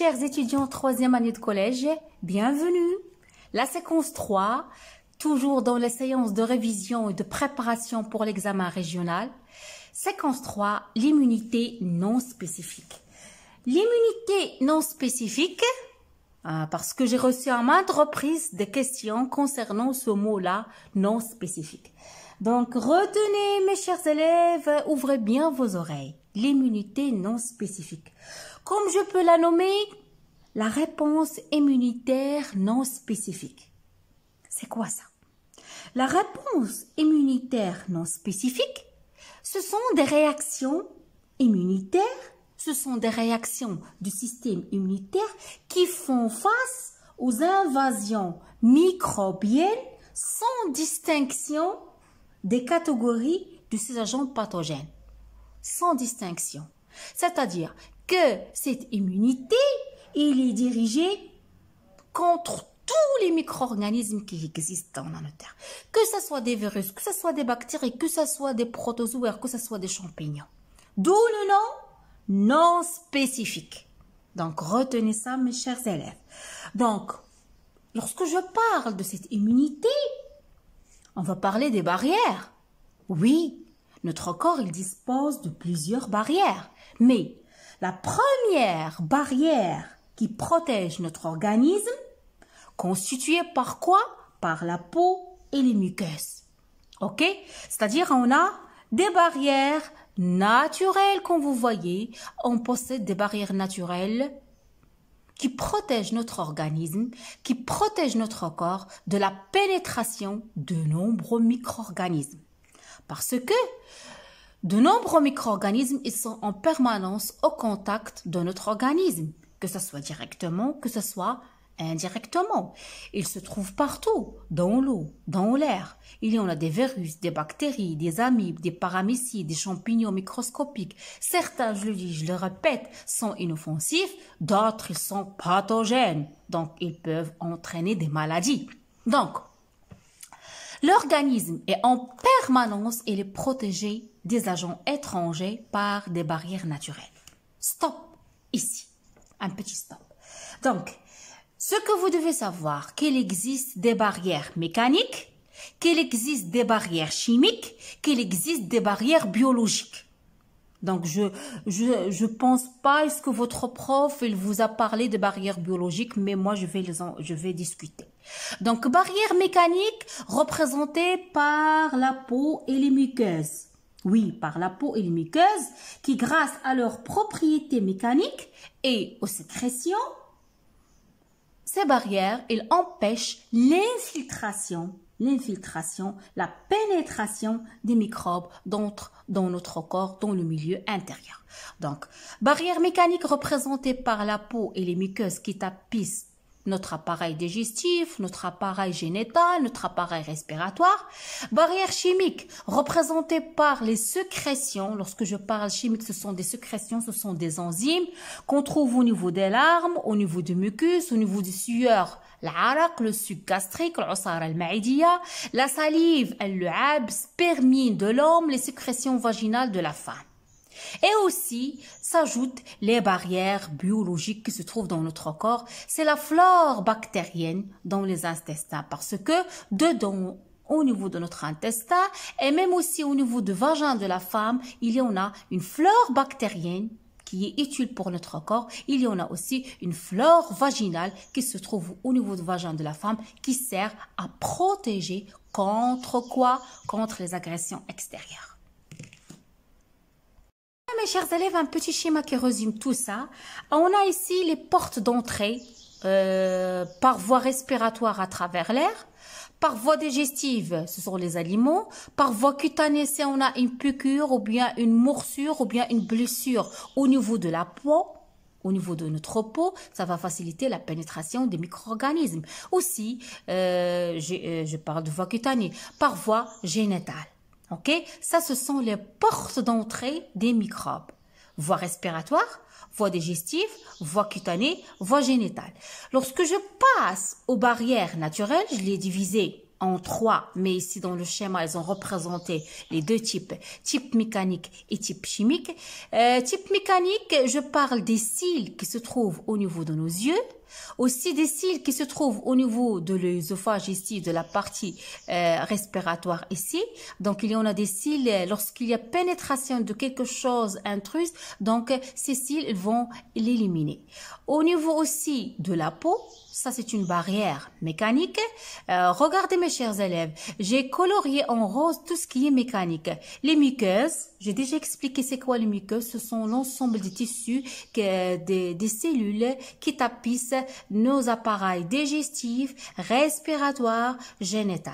chers étudiants troisième année de collège, bienvenue. La séquence 3, toujours dans les séances de révision et de préparation pour l'examen régional. Séquence 3, l'immunité non spécifique. L'immunité non spécifique, parce que j'ai reçu à maintes reprises des questions concernant ce mot-là, non spécifique. Donc, retenez, mes chers élèves, ouvrez bien vos oreilles. L'immunité non spécifique. Comme je peux la nommer, la réponse immunitaire non spécifique. C'est quoi ça? La réponse immunitaire non spécifique, ce sont des réactions immunitaires, ce sont des réactions du système immunitaire qui font face aux invasions microbiennes sans distinction des catégories de ces agents pathogènes. Sans distinction. C'est-à-dire que cette immunité, il est dirigé contre tous les micro-organismes qui existent dans notre terre. Que ce soit des virus, que ce soit des bactéries, que ce soit des protozoaires, que ce soit des champignons. D'où le nom non spécifique. Donc, retenez ça, mes chers élèves. Donc, lorsque je parle de cette immunité, on va parler des barrières. Oui, notre corps, il dispose de plusieurs barrières. Mais la première barrière qui protège notre organisme, constituée par quoi? Par la peau et les muqueuses. Ok? C'est-à-dire, on a des barrières naturelles, comme vous voyez. On possède des barrières naturelles qui protègent notre organisme, qui protègent notre corps de la pénétration de nombreux micro-organismes. Parce que de nombreux micro-organismes, ils sont en permanence au contact de notre organisme, que ce soit directement, que ce soit indirectement. Ils se trouvent partout, dans l'eau, dans l'air. Il y en a des virus, des bactéries, des amibes, des paramycides, des champignons microscopiques. Certains, je le dis, je le répète, sont inoffensifs, d'autres, ils sont pathogènes. Donc, ils peuvent entraîner des maladies. Donc, l'organisme est en permanence, il est protégé des agents étrangers par des barrières naturelles. Stop, ici. Un petit stop. Donc, ce que vous devez savoir, qu'il existe des barrières mécaniques, qu'il existe des barrières chimiques, qu'il existe des barrières biologiques. Donc, je pense pas, est-ce que votre prof, il vous a parlé de barrières biologiques, mais moi, je vais discuter. Donc, barrières mécaniques représentées par la peau et les muqueuses. Oui, par la peau et les muqueuses, qui grâce à leurs propriétés mécaniques et aux sécrétions, ces barrières, elles empêchent l'infiltration, la pénétration des microbes dans notre corps, dans le milieu intérieur. Donc, barrières mécaniques représentées par la peau et les muqueuses qui tapissent notre appareil digestif, notre appareil génital, notre appareil respiratoire. Barrières chimiques représentées par les sécrétions. Lorsque je parle chimique, ce sont des sécrétions, ce sont des enzymes qu'on trouve au niveau des larmes, au niveau du mucus, au niveau du sueur, العرق, le suc gastrique, العصارة المعدية, la salive, اللعاب, spermine de l'homme, les sécrétions vaginales de la femme. Et aussi, s'ajoutent les barrières biologiques qui se trouvent dans notre corps. C'est la flore bactérienne dans les intestins parce que dedans, au niveau de notre intestin et même aussi au niveau du vagin de la femme, il y en a une flore bactérienne qui est utile pour notre corps. Il y en a aussi une flore vaginale qui se trouve au niveau du vagin de la femme qui sert à protéger contre quoi? Contre les agressions extérieures. Mes chers élèves, un petit schéma qui résume tout ça. On a ici les portes d'entrée par voie respiratoire à travers l'air. Par voie digestive, ce sont les aliments. Par voie cutanée, si on a une piqûre ou bien une morsure ou bien une blessure au niveau de la peau, au niveau de notre peau, ça va faciliter la pénétration des micro-organismes. Aussi, je parle de voie cutanée, par voie génitale. Ok, ça, ce sont les portes d'entrée des microbes. Voie respiratoire, voie digestive, voie cutanée, voie génitale. Lorsque je passe aux barrières naturelles, je les ai divisées en trois, mais ici dans le schéma, elles ont représenté les deux types, type mécanique et type chimique. Type mécanique, je parle des cils qui se trouvent au niveau de nos yeux, aussi des cils qui se trouvent au niveau de l'œsophage ici, de la partie respiratoire ici. Donc, il y en a des cils lorsqu'il y a pénétration de quelque chose intruse, donc ces cils ils vont l'éliminer. Au niveau aussi de la peau, ça c'est une barrière mécanique. Regardez mes chers élèves, j'ai colorié en rose tout ce qui est mécanique. Les muqueuses, j'ai déjà expliqué c'est quoi les muqueuses, ce sont l'ensemble des tissus, des cellules qui tapissent nos appareils digestifs, respiratoires, génitaux.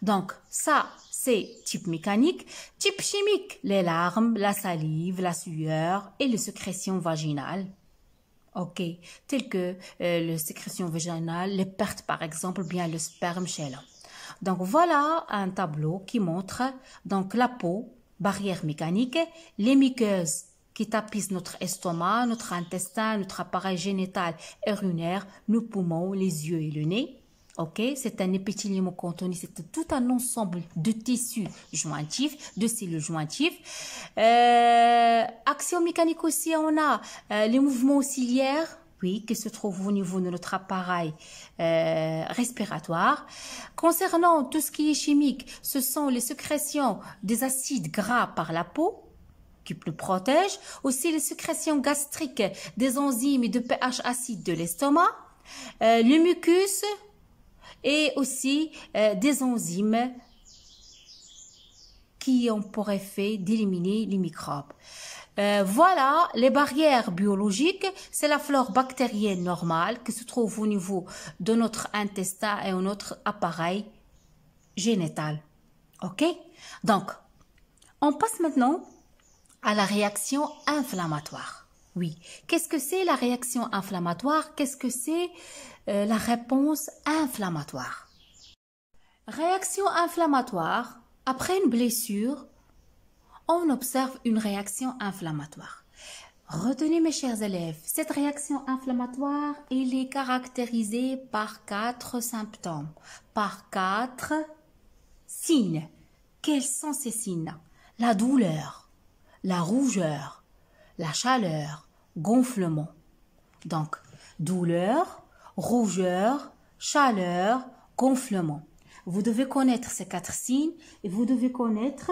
Donc ça, c'est type mécanique. Type chimique, les larmes, la salive, la sueur et les sécrétions vaginales. Ok, telles que les sécrétions vaginales, les pertes par exemple, bien le sperme chez l'homme. Donc voilà un tableau qui montre donc la peau, barrière mécanique, les muqueuses qui tapissent notre estomac, notre intestin, notre appareil génital et urinaire, nos poumons, les yeux et le nez. Ok, c'est un épithélium contenu, c'est tout un ensemble de tissus jointifs, de cellules jointives. Action mécanique aussi, on a les mouvements ciliaires, oui, qui se trouvent au niveau de notre appareil respiratoire. Concernant tout ce qui est chimique, ce sont les sécrétions des acides gras par la peau, qui le protègent. Aussi les sécrétions gastriques des enzymes et de pH acide de l'estomac. Le mucus, et aussi des enzymes qui ont pour effet d'éliminer les microbes. Voilà, les barrières biologiques, c'est la flore bactérienne normale qui se trouve au niveau de notre intestin et de notre appareil génital. Ok? Donc, on passe maintenant à la réaction inflammatoire. Oui, qu'est-ce que c'est la réaction inflammatoire? Qu'est-ce que c'est la réponse inflammatoire? Réaction inflammatoire, après une blessure, on observe une réaction inflammatoire. Retenez mes chers élèves, cette réaction inflammatoire, elle est caractérisée par 4 symptômes, par 4 signes. Quels sont ces signes? La douleur, la rougeur, la chaleur, gonflement. Donc, douleur, rougeur, chaleur, gonflement. Vous devez connaître ces 4 signes et vous devez connaître,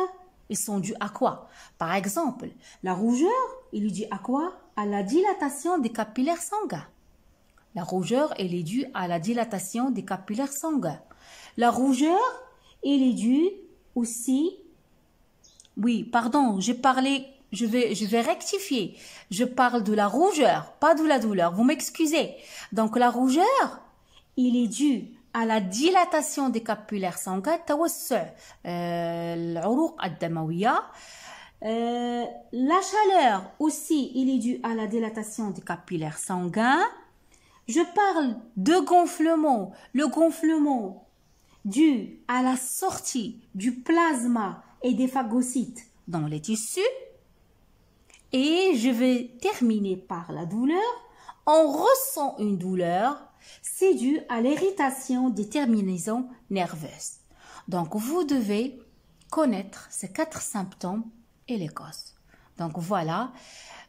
ils sont dus à quoi? Par exemple, la rougeur, il est dû à quoi? À la dilatation des capillaires sanguins. La rougeur, elle est due à la dilatation des capillaires sanguins. La rougeur, elle est due aussi... Oui, pardon, j'ai parlé... Je vais rectifier. Je parle de la rougeur, pas de la douleur. Vous m'excusez. Donc, la rougeur, il est dû à la dilatation des capillaires sanguins. La chaleur aussi, il est dû à la dilatation des capillaires sanguins. Je parle de gonflement. Le gonflement dû à la sortie du plasma et des phagocytes dans les tissus. Et je vais terminer par la douleur. On ressent une douleur, c'est dû à l'irritation des terminaisons nerveuses. Donc, vous devez connaître ces 4 symptômes et les causes. Donc, voilà.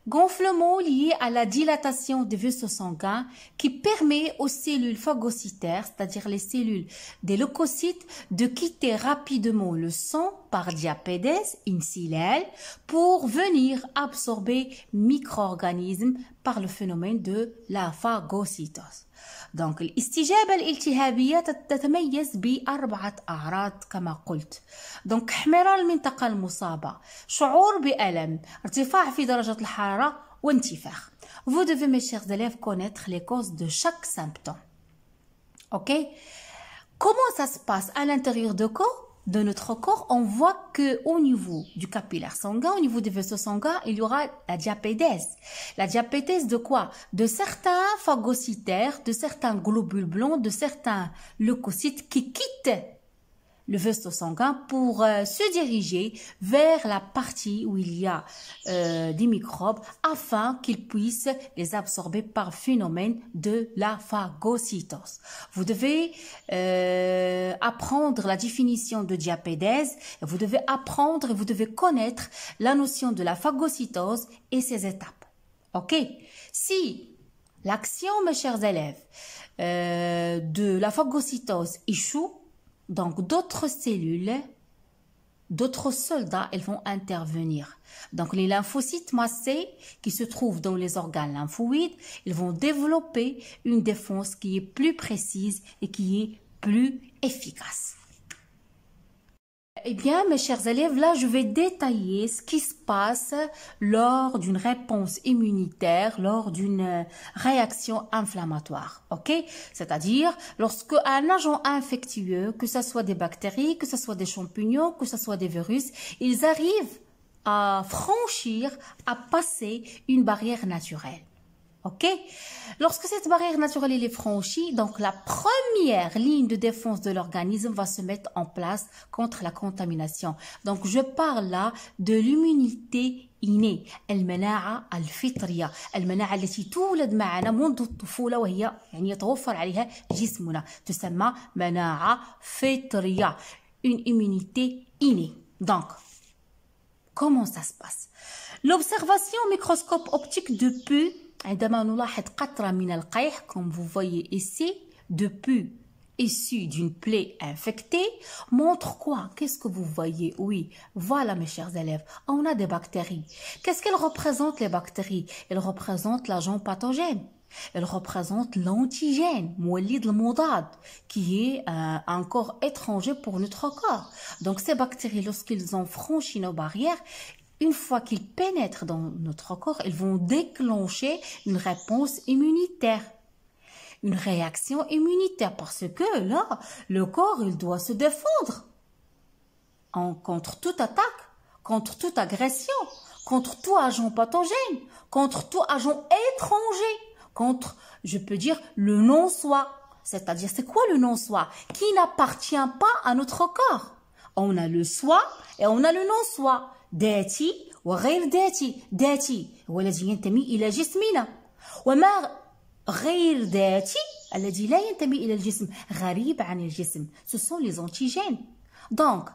Gonflement lié à la dilatation des vaisseaux sanguins qui permet aux cellules phagocytaires, c'est-à-dire les cellules des leucocytes, de quitter rapidement le sang par diapédèse insilèle pour venir absorber micro-organismes par le phénomène de la phagocytose. Donc, الاستجابة الالتهابية تتميز ب4 أعراض كما قلت. Donc, احمرار المنطقة المصابة، شعور بألم، ارتفاع في درجة الحرارة وانتفاخ. Vous devez, mes chers élèves, connaître les causes de chaque symptôme. Ok? Comment ça se passe à l'intérieur de notre corps? On voit que au niveau du capillaire sanguin, au niveau des vaisseaux sanguins, il y aura la diapédèse. La diapédèse de quoi? De certains phagocytaires, de certains globules blancs, de certains leucocytes qui quittent le vaisseau sanguin pour se diriger vers la partie où il y a des microbes afin qu'ils puissent les absorber par phénomène de la phagocytose. Vous devez apprendre la définition de diapédèse, vous devez apprendre et vous devez connaître la notion de la phagocytose et ses étapes. Ok? Si l'action, mes chers élèves, de la phagocytose échoue, donc d'autres cellules, d'autres soldats, elles vont intervenir. Donc les lymphocytes massés qui se trouvent dans les organes lymphoïdes, ils vont développer une défense qui est plus précise et qui est plus efficace. Eh bien, mes chers élèves, là, je vais détailler ce qui se passe lors d'une réponse immunitaire, lors d'une réaction inflammatoire, ok? C'est-à-dire, lorsque un agent infectieux, que ce soit des bactéries, que ce soit des champignons, que ce soit des virus, ils arrivent à franchir, à passer une barrière naturelle. Ok? Lorsque cette barrière naturelle est franchie, donc la première ligne de défense de l'organisme va se mettre en place contre la contamination. Donc je parle là de l'immunité innée, المناعة الفطرية، المناعة التي تولد معنا منذ الطفولة وهي يعني يتوفر عليها جسمنا، تسمى مناعة فطرية، une immunité innée. Donc, comment ça se passe? L'observation au microscope optique de pu عندما نلاحظ قطرة من القيح, comme vous voyez ici, de pus issu d'une plaie infectée, montre quoi? Qu'est-ce que vous voyez? Oui, voilà mes chers élèves, on a des bactéries. Qu'est-ce qu'elles représentent les bactéries? Elles représentent l'agent pathogène. Elles représentent l'antigène, مولد المضاد, qui est un corps étranger pour notre corps. Donc ces bactéries, lorsqu'ils ont franchi nos barrières, une fois qu'ils pénètrent dans notre corps, ils vont déclencher une réponse immunitaire, une réaction immunitaire, parce que là, le corps, il doit se défendre contre toute attaque, contre toute agression, contre tout agent pathogène, contre tout agent étranger, contre, je peux dire, le non-soi. C'est-à-dire, c'est quoi le non-soi? Qui n'appartient pas à notre corps. On a le soi et on a le non-soi. ذاتي وغير ذاتي. ذاتي هو الذي ينتمي إلى جسمنا، وما غير ذاتي الذي لا ينتمي إلى الجسم، غريب عن الجسم. Ce sont les antigènes. Donc,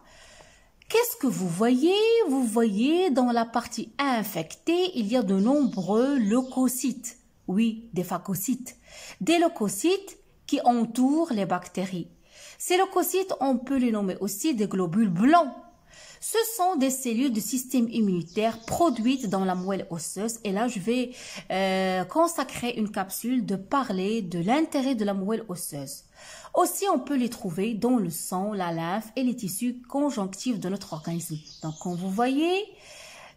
qu'est-ce que vous voyez? Vous voyez dans la partie infectée, il y a de nombreux leucocytes. Oui, des phagocytes. Des leucocytes qui entourent les bactéries. Ces leucocytes, on peut les nommer aussi des globules blancs. Ce sont des cellules du système immunitaire produites dans la moelle osseuse. Et là, je vais consacrer une capsule de parler de l'intérêt de la moelle osseuse. Aussi, on peut les trouver dans le sang, la lymphe et les tissus conjonctifs de notre organisme. Donc, comme vous voyez,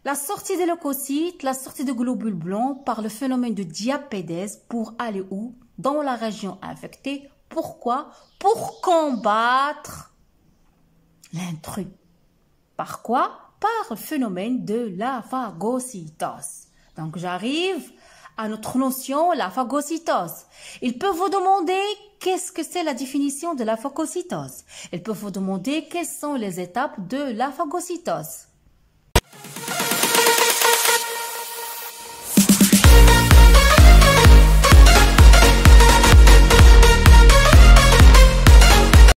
la sortie des leucocytes, la sortie de globules blancs par le phénomène de diapédèse pour aller où? Dans la région infectée. Pourquoi? Pour combattre l'intrus. Par quoi? Par le phénomène de la phagocytose. Donc, j'arrive à notre notion, la phagocytose. Il peut vous demander qu'est-ce que c'est la définition de la phagocytose. Il peut vous demander quelles sont les étapes de la phagocytose.